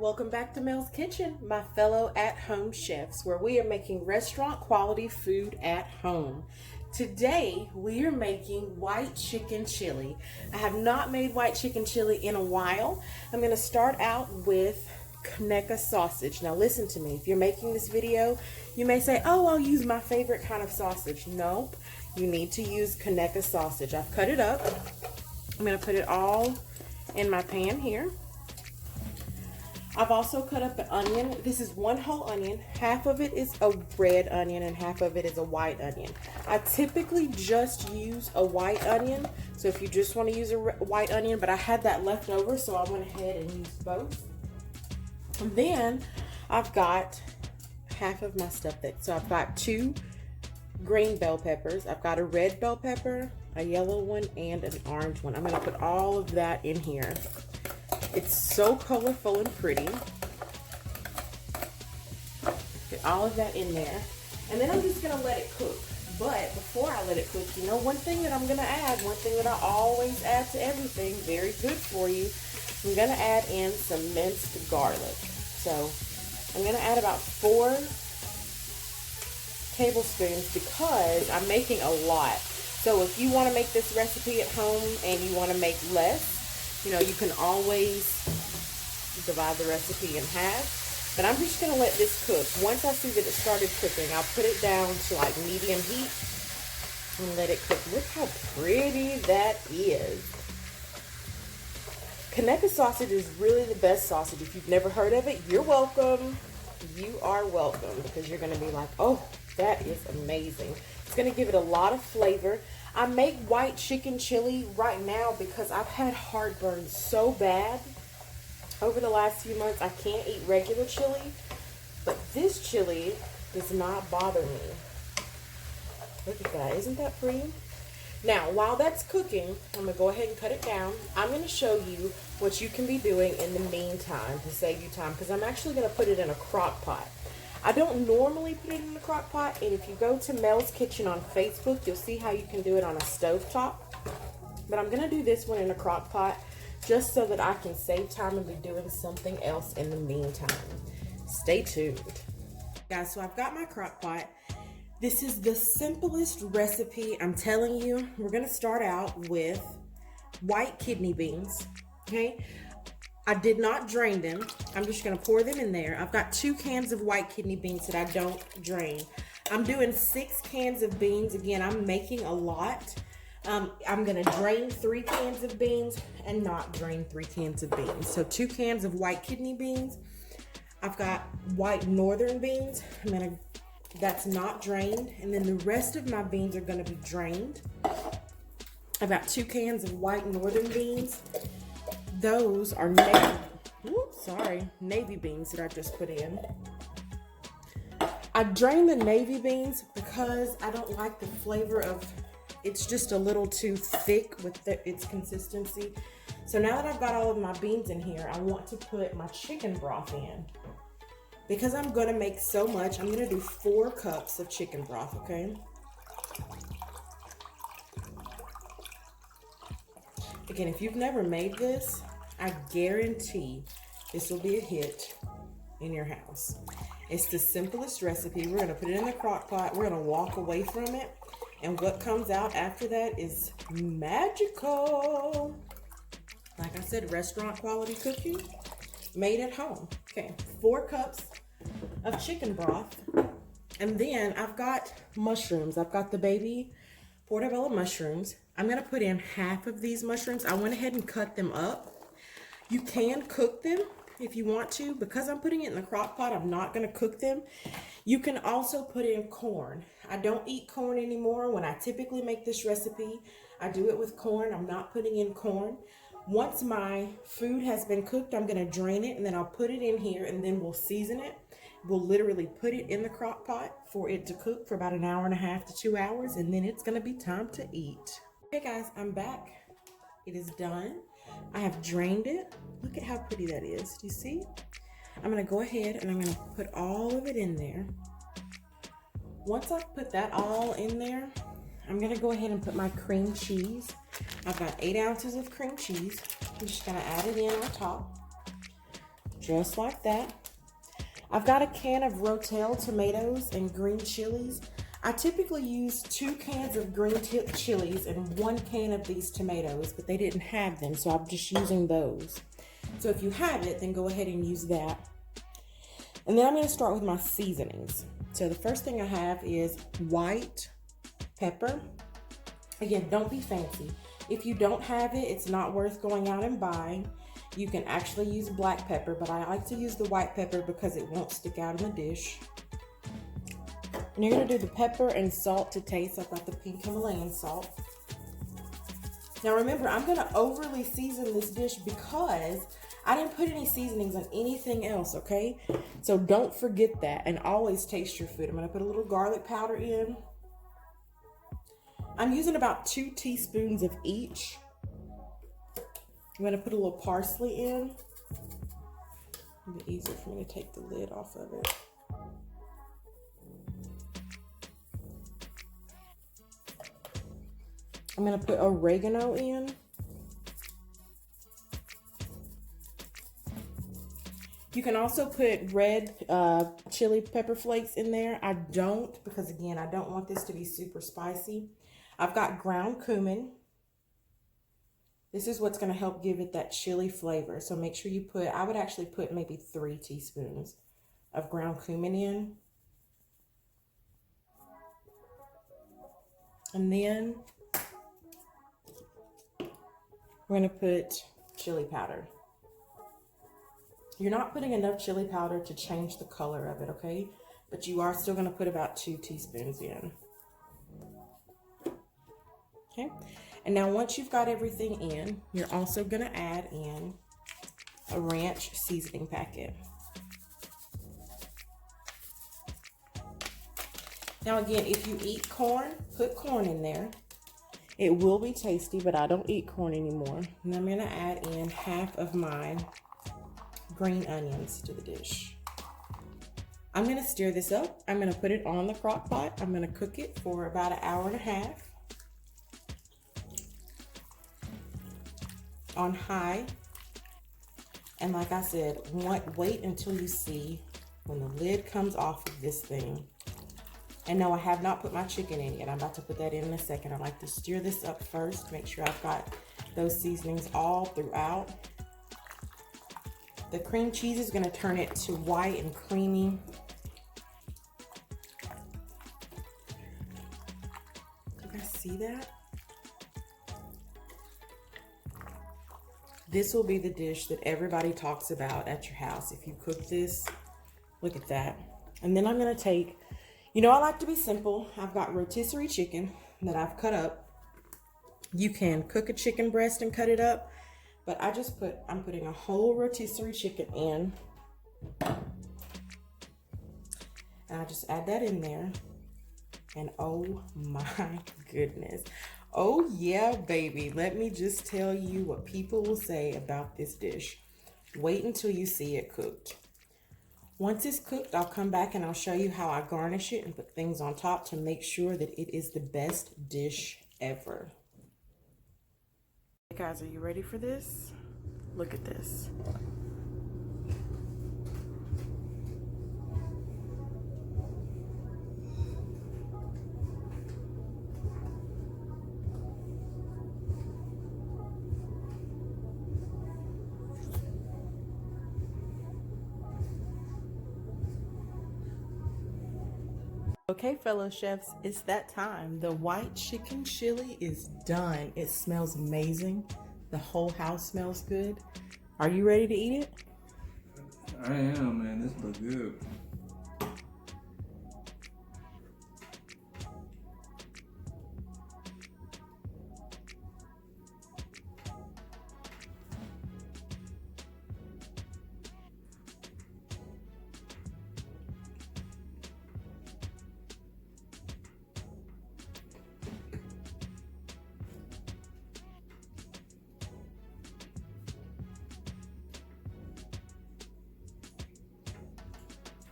Welcome back to Mel's Kitchen, my fellow at-home chefs, where we are making restaurant quality food at home. Today, we are making white chicken chili. I have not made white chicken chili in a while. I'm going to start out with conecuh sausage. Now listen to me, if you're making this video, you may say, oh, I'll use my favorite kind of sausage. Nope, you need to use conecuh sausage. I've cut it up. I'm going to put it all in my pan here. I've also cut up an onion. This is one whole onion. Half of it is a red onion and half of it is a white onion. I typically just use a white onion. So if you just want to use a white onion, but I had that left over, so I went ahead and used both. And then I've got half of my stuff there. So I've got 2 green bell peppers. I've got a red bell pepper, a yellow one, and an orange one. I'm going to put all of that in here. It's so colorful and pretty. Get all of that in there. And then I'm just going to let it cook. But before I let it cook, you know, one thing that I'm going to add, one thing that I always add to everything, very good for you, I'm going to add in some minced garlic. So I'm going to add about 4 tablespoons because I'm making a lot. So if you want to make this recipe at home and you want to make less, you know, you can always divide the recipe in half. But I'm just going to let this cook. Once I see that it started cooking, I'll put it down to like medium heat and let it cook. Look how pretty that is. Conecuh sausage is really the best sausage. If you've never heard of it, you're welcome. You are welcome, because you're going to be like, oh, that is amazing. It's going to give it a lot of flavor. I make white chicken chili right now because I've had heartburn so bad over the last few months. I can't eat regular chili, but this chili does not bother me. Look at that. Isn't that pretty? Now, while that's cooking, I'm going to go ahead and cut it down. I'm going to show you what you can be doing in the meantime to save you time, because I'm actually going to put it in a crock pot. I don't normally put it in the crock pot, and if you go to Mel's Kitchen on Facebook, you'll see how you can do it on a stovetop. But I'm going to do this one in a crock pot just so that I can save time and be doing something else in the meantime. Stay tuned. Guys, so I've got my crock pot. This is the simplest recipe, I'm telling you. We're going to start out with white kidney beans, okay? I did not drain them. I'm just going to pour them in there. I've got 2 cans of white kidney beans that I don't drain. I'm doing 6 cans of beans. Again, I'm making a lot. I'm going to drain 3 cans of beans and not drain 3 cans of beans. So 2 cans of white kidney beans. I've got white northern beans. That's not drained. And then the rest of my beans are going to be drained. I've got 2 cans of white northern beans. Those are navy beans that I just put in. I drain the navy beans because I don't like the flavor of, it's just a little too thick with its consistency. So now that I've got all of my beans in here, I want to put my chicken broth in. Because I'm going to make so much, I'm going to do 4 cups of chicken broth, okay? Again, if you've never made this, I guarantee this will be a hit in your house. It's the simplest recipe. We're going to put it in the crock pot. We're going to walk away from it. And what comes out after that is magical. Like I said, restaurant quality cooking made at home. Okay, 4 cups of chicken broth. And then I've got mushrooms. I've got the baby portobello mushrooms. I'm going to put in half of these mushrooms. I went ahead and cut them up. You can cook them if you want to. Because I'm putting it in the crock pot, I'm not going to cook them. You can also put in corn. I don't eat corn anymore. When I typically make this recipe, I do it with corn. I'm not putting in corn. Once my food has been cooked, I'm going to drain it and then I'll put it in here and then we'll season it. We'll literally put it in the crock pot for it to cook for about 1.5 hours to 2 hours, and then it's going to be time to eat. Okay guys, I'm back. It is done. I have drained it. Look at how pretty that is. Do you see? I'm going to go ahead and I'm going to put all of it in there. Once I've put that all in there, I'm going to go ahead and put my cream cheese. I've got 8 ounces of cream cheese. I'm just going to add it in on top. just like that. I've got a can of Rotel tomatoes and green chilies. I typically use 2 cans of green chilies and 1 can of these tomatoes, but they didn't have them, so I'm just using those. So if you have it, then go ahead and use that. And then I'm going to start with my seasonings. So the first thing I have is white pepper. Again, don't be fancy. If you don't have it, it's not worth going out and buying. You can actually use black pepper, but I like to use the white pepper because it won't stick out in the dish. And you're going to do the pepper and salt to taste. I've got the pink Himalayan salt. Now remember, I'm going to overly season this dish because I didn't put any seasonings on anything else, okay? So don't forget that, and always taste your food. I'm going to put a little garlic powder in. I'm using about 2 teaspoons of each. I'm going to put a little parsley in. It'll be easier for me to take the lid off of it. I'm going to put oregano in. You can also put red chili pepper flakes in there. I don't, because again, I don't want this to be super spicy. I've got ground cumin. This is what's going to help give it that chili flavor. So make sure you put, I would actually put maybe 3 teaspoons of ground cumin in. And then we're going to put chili powder. You're not putting enough chili powder to change the color of it, okay? But you are still going to put about 2 teaspoons in. Okay, and now once you've got everything in, you're also going to add in a ranch seasoning packet. Now again, if you eat corn, put corn in there. It will be tasty, but I don't eat corn anymore. And I'm going to add in half of my green onions to the dish. I'm going to stir this up. I'm going to put it on the crock pot. I'm going to cook it for about 1.5 hours on high. And like I said, wait until you see when the lid comes off of this thing. And no, I have not put my chicken in yet. I'm about to put that in a second. I like to stir this up first, make sure I've got those seasonings all throughout. The cream cheese is going to turn it to white and creamy. You guys see that? This will be the dish that everybody talks about at your house. If you cook this, look at that. And then I'm going to take, you know, I like to be simple. I've got rotisserie chicken that I've cut up. You can cook a chicken breast and cut it up, but I'm putting a whole rotisserie chicken in. And I just add that in there. And oh my goodness. Oh yeah, baby. Let me just tell you what people will say about this dish. Wait until you see it cooked. Once it's cooked, I'll come back and I'll show you how I garnish it and put things on top to make sure that it is the best dish ever. Hey guys, are you ready for this? Look at this. Okay, fellow chefs, it's that time. The white chicken chili is done. It smells amazing. The whole house smells good. Are you ready to eat it? I am, man. This looks good.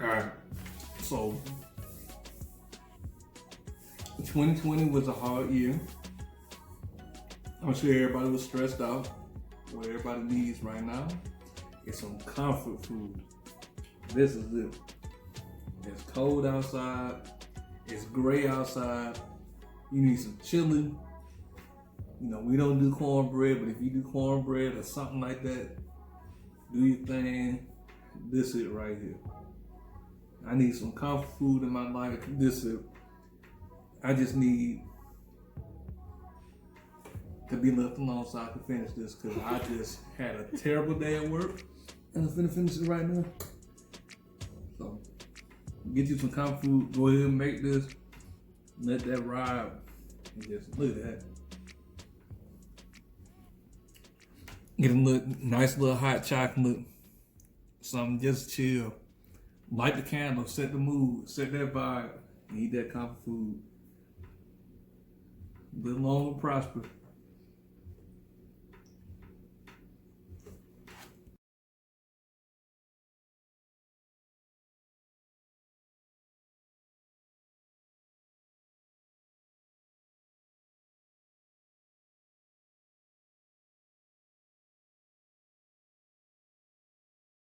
All right, so 2020 was a hard year. I'm sure everybody was stressed out. What everybody needs right now It's some comfort food. This is it. It's cold outside. It's gray outside. You need some chili. You know, we don't do cornbread, but if you do cornbread or something like that, do your thing. This is it right here. I need some comfort food in my life. This is it. I just need to be left alone so I can finish this, because I just had a terrible day at work and I'm finna finish it right now. So get you some comfort food, go ahead and make this, let that ride, and just look at that. Get a nice little hot chocolate, something just chill. Light the candle, set the mood, set that vibe, and eat that comfort food. Live long and prosper.